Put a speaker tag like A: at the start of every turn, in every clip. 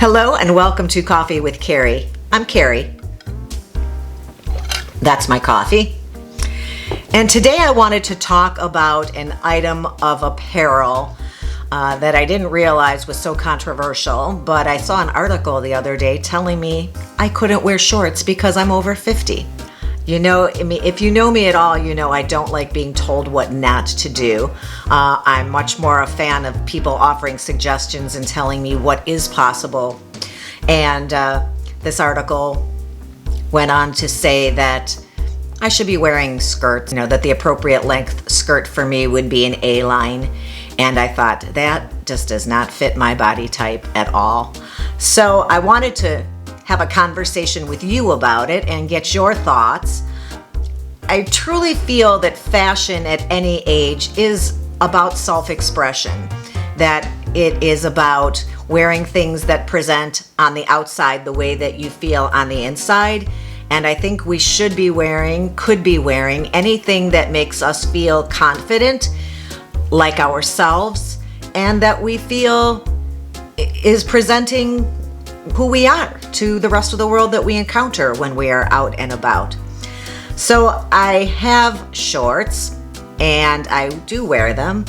A: Hello and welcome to Coffee with Carrie. I'm Carrie. That's my coffee. And today I wanted to talk about an item of apparel that I didn't realize was so controversial, but I saw an article the other day telling me I couldn't wear shorts because I'm over 50. You know, if you know me at all, you know I don't like being told what not to do. I'm much more a fan of people offering suggestions and telling me what is possible. And this article went on to say that I should be wearing skirts, that the appropriate length skirt for me would be an A-line. And I thought, that just does not fit my body type at all. So I wanted to have a conversation with you about it and get your thoughts. I truly feel that fashion at any age is about self-expression, that it is about wearing things that present on the outside the way that you feel on the inside. And I think we could be wearing anything that makes us feel confident, like ourselves, and that we feel is presenting who we are to the rest of the world that we encounter when we are out and about. So I have shorts and I do wear them,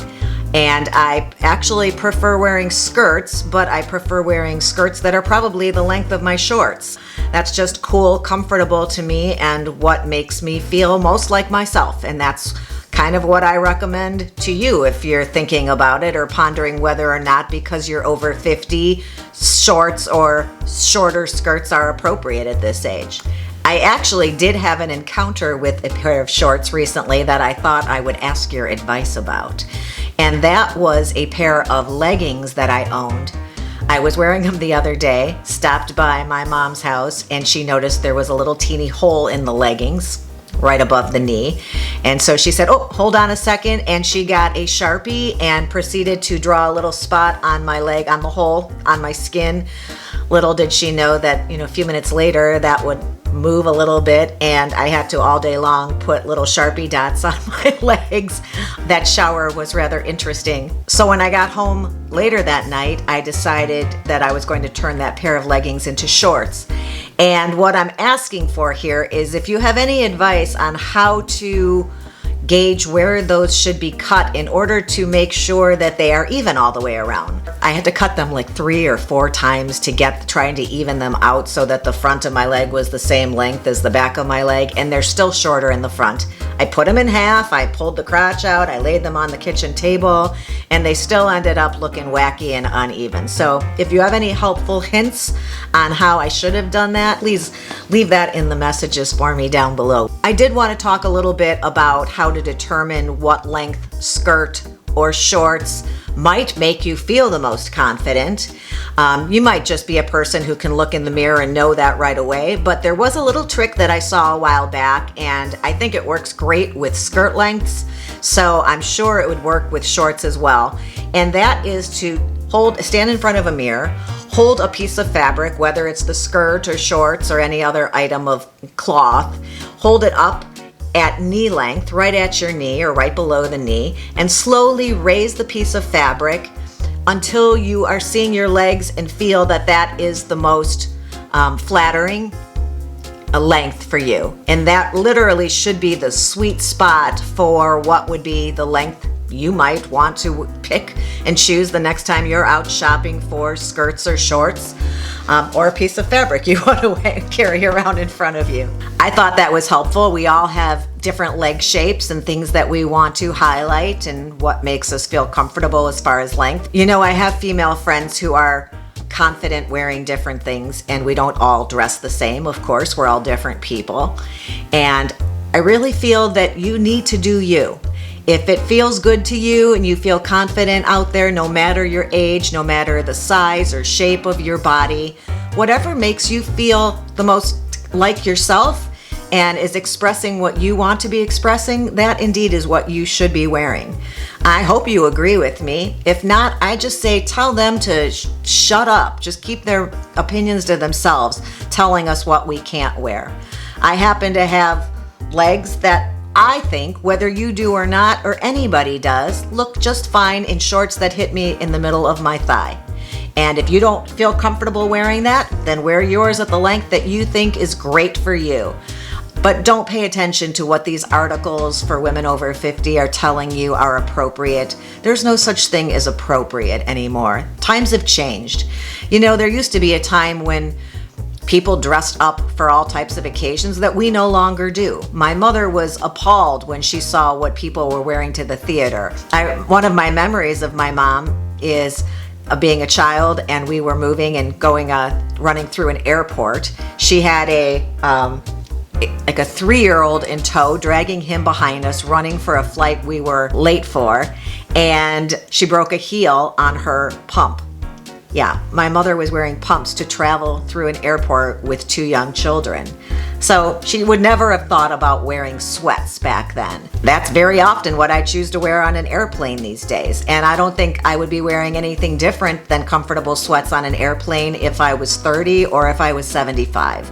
A: and I actually prefer wearing skirts, but I prefer wearing skirts that are probably the length of my shorts. That's just cool, comfortable to me, and what makes me feel most like myself. And that's kind of what I recommend to you if you're thinking about it or pondering whether or not, because you're over 50, shorts or shorter skirts are appropriate at this age. I actually did have an encounter with a pair of shorts recently that I thought I would ask your advice about. And that was a pair of leggings that I owned. I was wearing them the other day, stopped by my mom's house, and she noticed there was a little teeny hole in the leggings right above the knee. And so she said, "Oh, hold on a second." And she got a Sharpie and proceeded to draw a little spot on my leg, on the hole, on my skin. Little did she know that, a few minutes later that would move a little bit, and I had to all day long put little Sharpie dots on my legs. That shower was rather interesting. So when I got home later that night, I decided that I was going to turn that pair of leggings into shorts. And what I'm asking for here is if you have any advice on how to gauge where those should be cut in order to make sure that they are even all the way around. I had to cut them like 3 or 4 times to trying to even them out so that the front of my leg was the same length as the back of my leg, and they're still shorter in the front. I put them in half, I pulled the crotch out, I laid them on the kitchen table, and they still ended up looking wacky and uneven. So if you have any helpful hints on how I should have done that, please leave that in the messages for me down below. I did want to talk a little bit about how to determine what length skirt or shorts might make you feel the most confident. You might just be a person who can look in the mirror and know that right away, but there was a little trick that I saw a while back, and I think it works great with skirt lengths, so I'm sure it would work with shorts as well. And that is to stand in front of a mirror, hold a piece of fabric, whether it's the skirt or shorts or any other item of cloth, hold it up at knee length, right at your knee or right below the knee, and slowly raise the piece of fabric until you are seeing your legs and feel that that is the most flattering length for you. And that literally should be the sweet spot for what would be the length you might want to pick and choose the next time you're out shopping for skirts or shorts, or a piece of fabric you want to carry around in front of you. I thought that was helpful. We all have different leg shapes and things that we want to highlight and what makes us feel comfortable as far as length. I have female friends who are confident wearing different things, and we don't all dress the same. Of course, we're all different people. And I really feel that you need to do you. If it feels good to you and you feel confident out there, no matter your age, no matter the size or shape of your body, whatever makes you feel the most like yourself and is expressing what you want to be expressing, that indeed is what you should be wearing. I hope you agree with me. If not, I just say tell them to shut up. Just keep their opinions to themselves, telling us what we can't wear. I happen to have legs that I think, whether you do or not, or anybody does, look just fine in shorts that hit me in the middle of my thigh. And if you don't feel comfortable wearing that, then wear yours at the length that you think is great for you. But don't pay attention to what these articles for women over 50 are telling you are appropriate. There's no such thing as appropriate anymore. Times have changed. You know, there used to be a time when people dressed up for all types of occasions that we no longer do. My mother was appalled when she saw what people were wearing to the theater. One of my memories of my mom is being a child, and we were moving and going running through an airport. She had like a 3-year-old in tow, dragging him behind us, running for a flight we were late for, and she broke a heel on her pump. Yeah, my mother was wearing pumps to travel through an airport with 2 young children. So she would never have thought about wearing sweats back then. That's very often what I choose to wear on an airplane these days. And I don't think I would be wearing anything different than comfortable sweats on an airplane if I was 30 or if I was 75.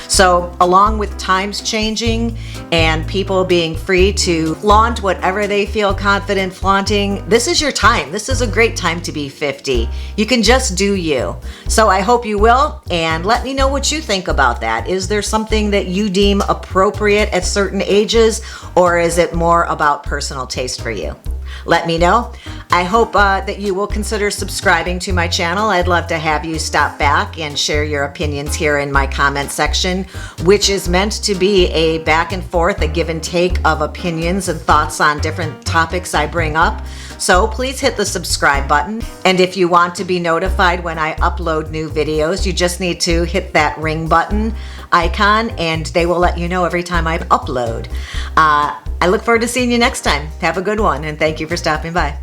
A: So along with times changing and people being free to flaunt whatever they feel confident flaunting, this is your time. This is a great time to be 50. You can just do you. So I hope you will, and let me know what you think about that. Is there something that you deem appropriate at certain ages, or is it more about personal taste for you? Let me know. I hope that you will consider subscribing to my channel. I'd love to have you stop back and share your opinions here in my comment section, which is meant to be a back and forth, a give and take of opinions and thoughts on different topics I bring up. So please hit the subscribe button. And if you want to be notified when I upload new videos, you just need to hit that ring button icon and they will let you know every time I upload. I look forward to seeing you next time. Have a good one, and thank you for stopping by.